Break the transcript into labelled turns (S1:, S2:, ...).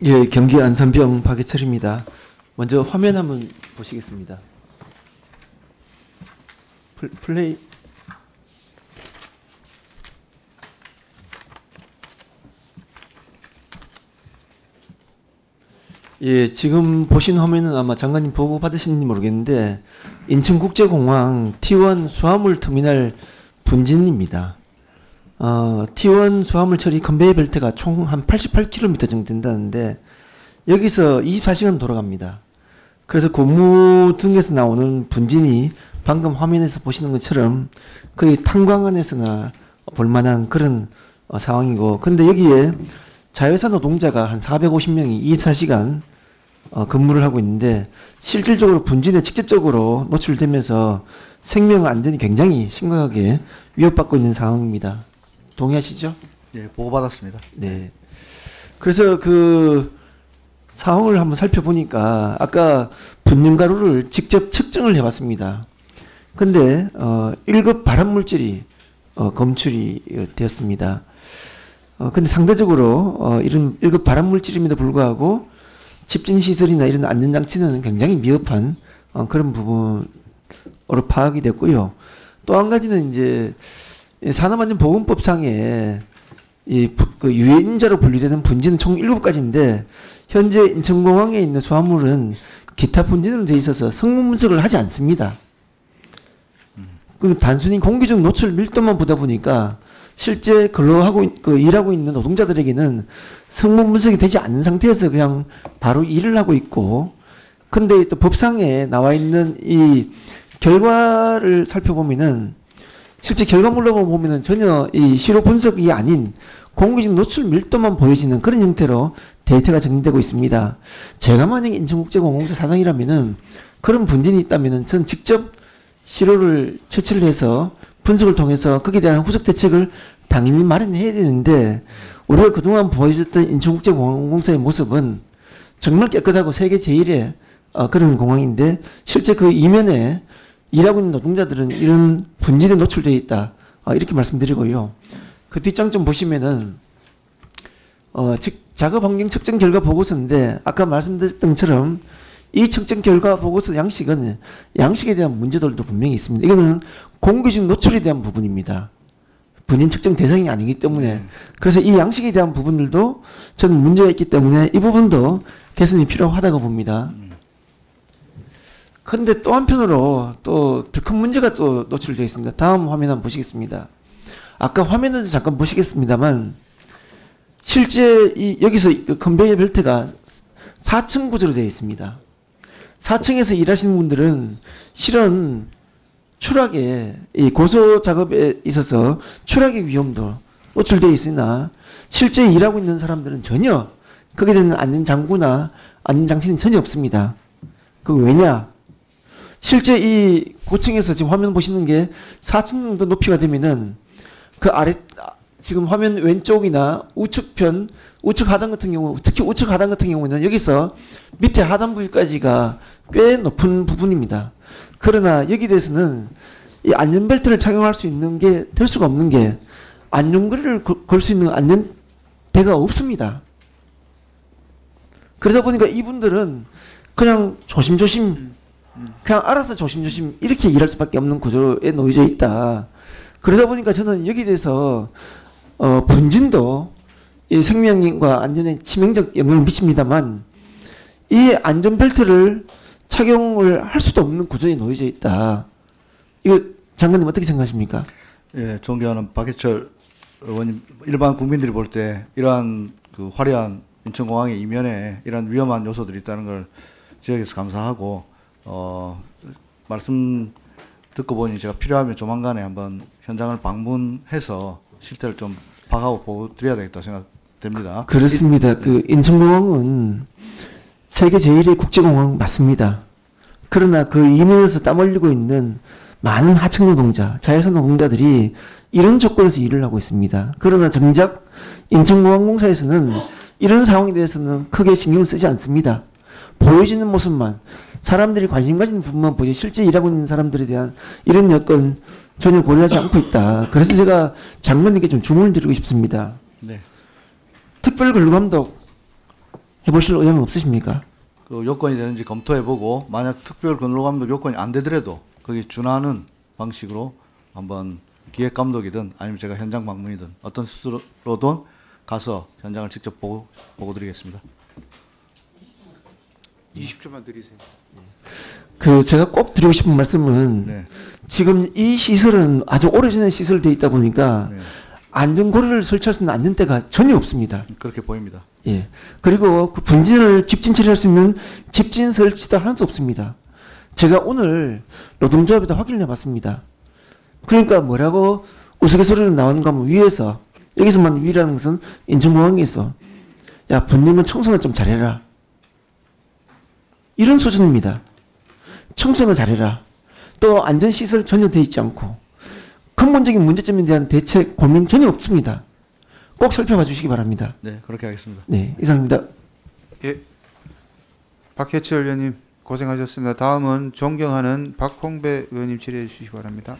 S1: 예, 경기 안산병 박예철입니다. 먼저 화면 한번 보시겠습니다. 플레이. 예, 지금 보신 화면은 아마 장관님 보고 받으시는지 모르겠는데 인천국제공항 T1 수화물 터미널 분진입니다. T1 수화물 처리 컨베이어 벨트가 총 한 88km 정도 된다는데 여기서 24시간 돌아갑니다. 그래서 고무 등에서 나오는 분진이 방금 화면에서 보시는 것처럼 거의 탄광 안에서나 볼만한 그런 상황이고, 근데 여기에 자회사 노동자가 한 450명이 24시간 근무를 하고 있는데 실질적으로 분진에 직접적으로 노출되면서 생명 안전이 굉장히 심각하게 위협받고 있는 상황입니다. 동의하시죠?
S2: 예, 보고받았습니다.
S1: 네. 그래서 그 상황을 한번 살펴보니까 아까 분진 가루를 직접 측정을 해봤습니다. 근데 1급 발암물질이 검출이 되었습니다. 근데 상대적으로 이런 1급 발암물질임에도 불구하고 집진시설이나 이런 안전장치는 굉장히 미흡한 그런 부분으로 파악이 됐고요. 또 한 가지는 이제 산업안전보건법상에 그 유해인자로 분류되는 분진은 총 7가지인데 현재 인천공항에 있는 수화물은 기타 분진으로 되어 있어서 성분 분석을 하지 않습니다. 단순히 공기중 노출 밀도만 보다 보니까 실제 근로하고 일하고 있는 노동자들에게는 성분 분석이 되지 않는 상태에서 그냥 바로 일을 하고 있고, 근데 또 법상에 나와 있는 이 결과를 살펴보면은 실제 결과물로 보면은 전혀 이 시로 분석이 아닌 공기중 노출 밀도만 보여지는 그런 형태로 데이터가 정리되고 있습니다. 제가 만약에 인천국제공항공사 사장이라면은 그런 분진이 있다면은 전 직접 시로를 채취를 해서 분석을 통해서 거기에 대한 후속 대책을 당연히 마련해야 되는데, 우리가 그동안 보여줬던 인천국제공항공사의 모습은 정말 깨끗하고 세계 제1의 그런 공항인데 실제 그 이면에 일하고 있는 노동자들은 이런 분진에 노출되어 있다, 이렇게 말씀드리고요. 그 뒷장 좀 보시면은 작업 환경 측정 결과 보고서인데 아까 말씀드렸던 것처럼 이 측정 결과 보고서 양식에 대한 문제들도 분명히 있습니다. 이거는 공기중 노출에 대한 부분입니다. 분진 측정 대상이 아니기 때문에. 그래서 이 양식에 대한 부분들도 저는 문제가 있기 때문에 이 부분도 개선이 필요하다고 봅니다. 그런데 또 한편으로 또 더 큰 문제가 또 노출되어 있습니다. 다음 화면 한번 보시겠습니다. 아까 화면에서 잠깐 보시겠습니다만 실제 여기서 컨베이어 벨트가 4층 구조로 되어 있습니다. 4층에서 일하시는 분들은 실은 추락에 이 고소 작업에 있어서 추락의 위험도 노출되어 있으나 실제 일하고 있는 사람들은 전혀 거기에 대한 안전장구나 안전장치는 전혀 없습니다. 그 왜냐? 실제 이 고층에서 지금 화면 보시는 게 4층 정도 높이가 되면은 그 아래 지금 화면 왼쪽이나 우측편, 우측 하단 같은 경우, 특히 우측 하단 같은 경우는 여기서 밑에 하단 부위까지가 꽤 높은 부분입니다. 그러나 여기 대해서는 이 안전벨트를 착용할 수 있는 게 될 수가 없는 게 안전거리를 걸 수 있는 안전대가 없습니다. 그러다 보니까 이분들은 그냥 조심조심, 그냥 알아서 조심조심 이렇게 일할 수밖에 없는 구조에 놓여져 있다. 그러다 보니까 저는 여기에 대해서 분진도 이 생명과 안전에 치명적 영향을 미칩니다만 이 안전벨트를 착용을 할 수도 없는 구조에 놓여져 있다. 이거 장관님 어떻게 생각하십니까?
S2: 예, 존경하는 박예철 의원님, 일반 국민들이 볼 때 이러한 그 화려한 인천공항의 이면에 이러한 위험한 요소들이 있다는 걸 지역에서 감사하고, 말씀 듣고 보니 제가 필요하면 조만간에 한번 현장을 방문해서 실태를 좀 파악하고 보여드려야 되겠다고 생각됩니다.
S1: 그렇습니다. 그 인천공항은 세계 제1의 국제공항 맞습니다. 그러나 그 이면에서 땀 흘리고 있는 많은 하청 노동자, 자회사 노동자들이 이런 조건에서 일을 하고 있습니다. 그러나 정작 인천공항공사에서는 이런 상황에 대해서는 크게 신경을 쓰지 않습니다. 보여지는 모습만, 사람들이 관심 가지는 부분만 보지 실제 일하고 있는 사람들에 대한 이런 여건 전혀 고려하지 않고 있다. 그래서 제가 장관님께 좀 주문을 드리고 싶습니다.
S2: 네.
S1: 특별근로감독 해보실 의향은 없으십니까?
S2: 그 요건이 되는지 검토해보고 만약 특별 근로감독 요건이 안 되더라도 거기 준하는 방식으로 한번 기획감독이든 아니면 제가 현장 방문이든 어떤 수로든 가서 현장을 직접 보고 드리겠습니다.
S3: 20초만 드리세요.
S1: 그 제가 꼭 드리고 싶은 말씀은
S2: 네.
S1: 지금 이 시설은 아주 오래전에 시설되어 있다 보니까
S2: 네.
S1: 안전고리를 설치할 수 있는 안전대가 전혀 없습니다.
S2: 그렇게 보입니다.
S1: 예. 그리고 그 분진을 집진 처리할 수 있는 집진 설치도 하나도 없습니다. 제가 오늘 노동조합에다 확인을 해봤습니다. 그러니까 뭐라고 우스갯소리로 나오는가 하면 위에서, 여기서만 위라는 것은 인천공항에서 야, 분님은 청소는 좀 잘해라. 이런 수준입니다. 청소는 잘해라. 또 안전시설 전혀 돼 있지 않고 근본적인 문제점에 대한 대책 고민 전혀 없습니다. 꼭 살펴봐 주시기 바랍니다.
S2: 네, 그렇게 하겠습니다.
S1: 네, 이상입니다.
S3: 예. 박해철 의원님 고생하셨습니다. 다음은 존경하는 박홍배 의원님 질의해 주시기 바랍니다.